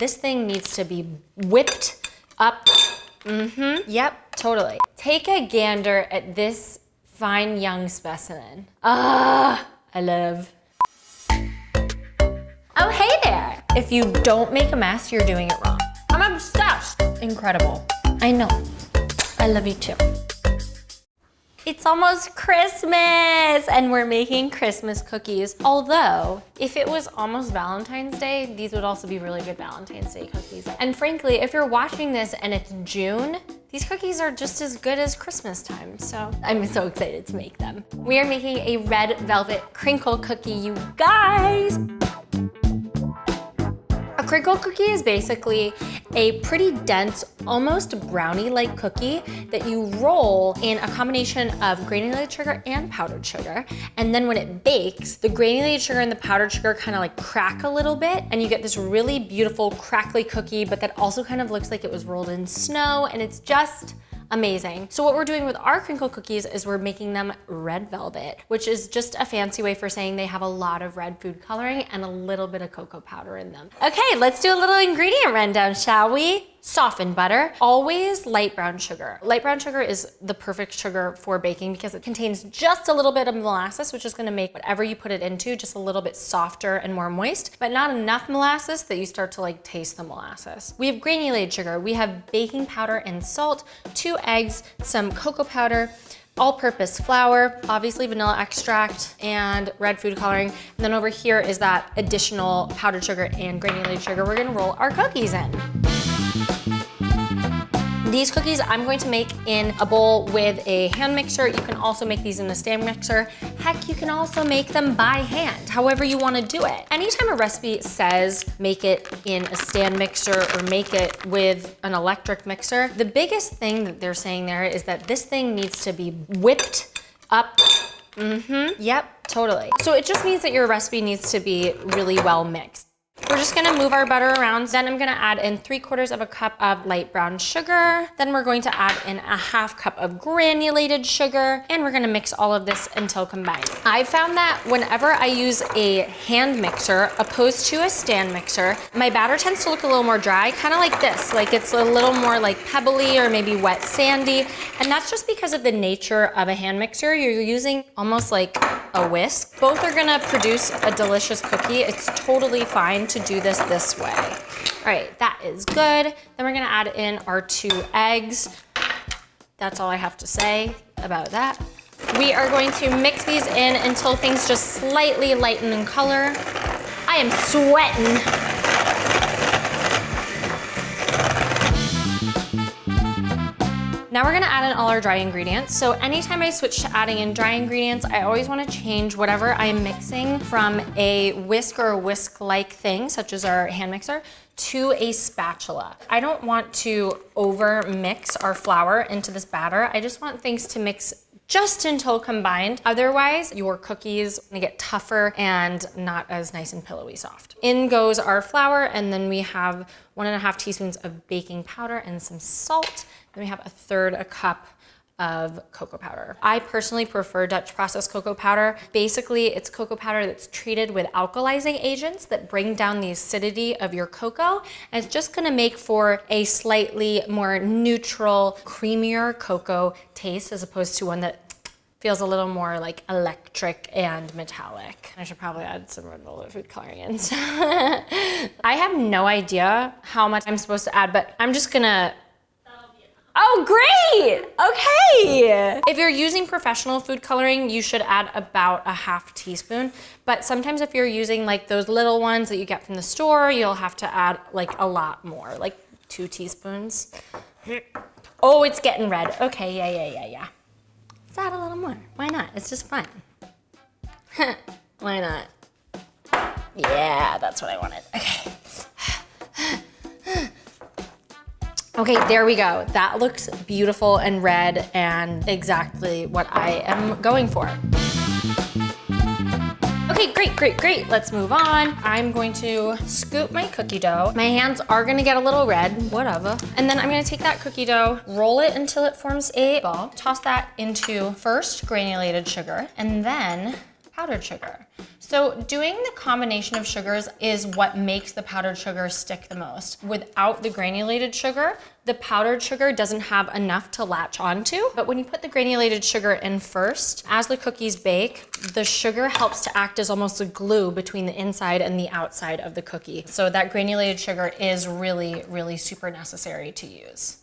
This thing needs to be whipped up. Yep, totally. Take a gander at this fine young specimen. I love. Oh, hey there. If you don't make a mess, you're doing it wrong. I'm obsessed. Incredible. I know. I love you too. It's almost Christmas and we're making Christmas cookies. Although, if it was almost Valentine's Day, these would also be really good Valentine's Day cookies. And frankly, if you're watching this and it's June, these cookies are just as good as Christmas time. So I'm so excited to make them. We are making a red velvet crinkle cookie, you guys. A crinkle cookie is basically a pretty dense, almost brownie-like cookie that you roll in a combination of granulated sugar and powdered sugar. And then when it bakes, the granulated sugar and the powdered sugar kind of like crack a little bit, and you get this really beautiful crackly cookie, but that also kind of looks like it was rolled in snow, and it's just amazing. So what we're doing with our crinkle cookies is we're making them red velvet, which is just a fancy way for saying they have a lot of red food coloring and a little bit of cocoa powder in them. Okay, let's do a little ingredient rundown, shall we? Softened butter, always light brown sugar. Light brown sugar is the perfect sugar for baking because it contains just a little bit of molasses, which is gonna make whatever you put it into just a little bit softer and more moist, but not enough molasses that you start to like taste the molasses. We have granulated sugar, we have baking powder and salt, 2 eggs, some cocoa powder, all-purpose flour, obviously vanilla extract, and red food coloring. And then over here is that additional powdered sugar and granulated sugar we're gonna roll our cookies in. These cookies I'm going to make in a bowl with a hand mixer. You can also make these in a stand mixer. Heck, you can also make them by hand, however you want to do it. Anytime a recipe says make it in a stand mixer or make it with an electric mixer, the biggest thing that they're saying there is that this thing needs to be whipped up. Yep, totally. So it just means that your recipe needs to be really well mixed. We're just gonna move our butter around. Then I'm gonna add in 3/4 cup of light brown sugar. Then we're going to add in a 1/2 cup of granulated sugar. And we're gonna mix all of this until combined. I found that whenever I use a hand mixer opposed to a stand mixer, my batter tends to look a little more dry, kind of like this. Like it's a little more like pebbly or maybe wet sandy. And that's just because of the nature of a hand mixer. You're using almost like a whisk. Both are gonna produce a delicious cookie. It's totally fine to do this way. All right, that is good. Then we're gonna add in our 2 eggs. That's all I have to say about that. We are going to mix these in until things just slightly lighten in color. I am sweating. Now we're gonna add in all our dry ingredients. So anytime I switch to adding in dry ingredients, I always wanna change whatever I'm mixing from a whisk or a whisk-like thing, such as our hand mixer, to a spatula. I don't want to over mix our flour into this batter. I just want things to mix just until combined. Otherwise, your cookies are gonna get tougher and not as nice and pillowy soft. In goes our flour, and then we have 1.5 teaspoons of baking powder and some salt. Then we have 1/3 cup of cocoa powder. I personally prefer Dutch processed cocoa powder. Basically, it's cocoa powder that's treated with alkalizing agents that bring down the acidity of your cocoa, and it's just gonna make for a slightly more neutral, creamier cocoa taste as opposed to one that feels a little more like electric and metallic. I should probably add some red velvet food coloring in. I have no idea how much I'm supposed to add, but I'm just gonna. Oh, great! Okay! If you're using professional food coloring, you should add about a 1/2 teaspoon. But sometimes if you're using like those little ones that you get from the store, you'll have to add like a lot more, like 2 teaspoons. Oh, it's getting red. Okay, yeah. Let's add a little more. Why not? It's just fun. Why not? Yeah, that's what I wanted. Okay. Okay, there we go. That looks beautiful and red and exactly what I am going for. Okay, great. Let's move on. I'm going to scoop my cookie dough. My hands are gonna get a little red, whatever. And then I'm gonna take that cookie dough, roll it until it forms a ball, toss that into first granulated sugar, and then powdered sugar. So doing the combination of sugars is what makes the powdered sugar stick the most. Without the granulated sugar, the powdered sugar doesn't have enough to latch onto. But when you put the granulated sugar in first, as the cookies bake, the sugar helps to act as almost a glue between the inside and the outside of the cookie. So that granulated sugar is really, really super necessary to use.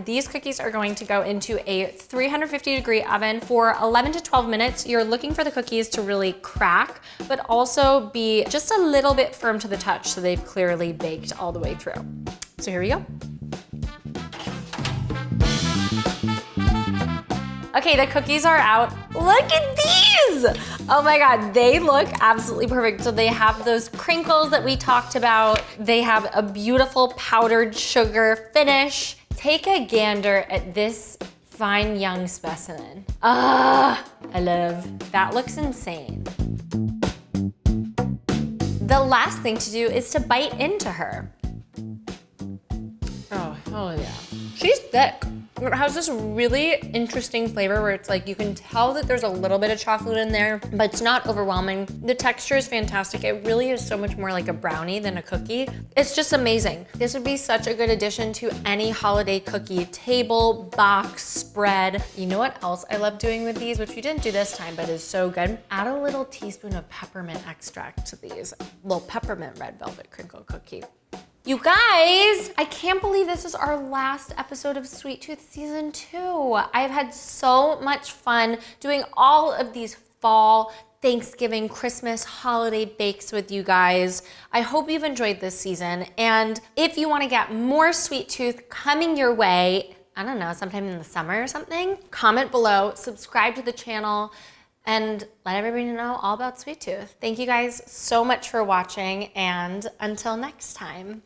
These cookies are going to go into a 350-degree oven for 11 to 12 minutes. You're looking for the cookies to really crack, but also be just a little bit firm to the touch so they've clearly baked all the way through. So here we go. Okay, the cookies are out. Look at these! Oh my God, they look absolutely perfect. So they have those crinkles that we talked about. They have a beautiful powdered sugar finish. Take a gander at this fine young specimen. Ah, I love, that looks insane. The last thing to do is to bite into her. Oh, hell yeah. She's thick. It has this really interesting flavor where it's like you can tell that there's a little bit of chocolate in there, but it's not overwhelming. The texture is fantastic. It really is so much more like a brownie than a cookie. It's just amazing. This would be such a good addition to any holiday cookie table, box, spread. You know what else I love doing with these, which we didn't do this time, but is so good? Add a little teaspoon of peppermint extract to these. Little peppermint red velvet crinkle cookie. You guys, I can't believe this is our last episode of Sweet Tooth Season 2. I've had so much fun doing all of these fall, Thanksgiving, Christmas, holiday bakes with you guys. I hope you've enjoyed this season. And if you want to get more Sweet Tooth coming your way, I don't know, sometime in the summer or something, comment below, subscribe to the channel, and let everybody know all about Sweet Tooth. Thank you guys so much for watching, and until next time.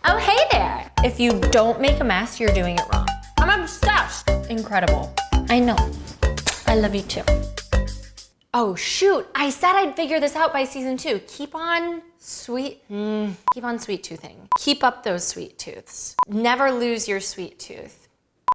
Oh, hey there! If you don't make a mess, you're doing it wrong. I'm obsessed. Incredible. I know. I love you too. Oh shoot, I said I'd figure this out by season 2. Keep on sweet toothing. Keep up those sweet tooths. Never lose your sweet tooth.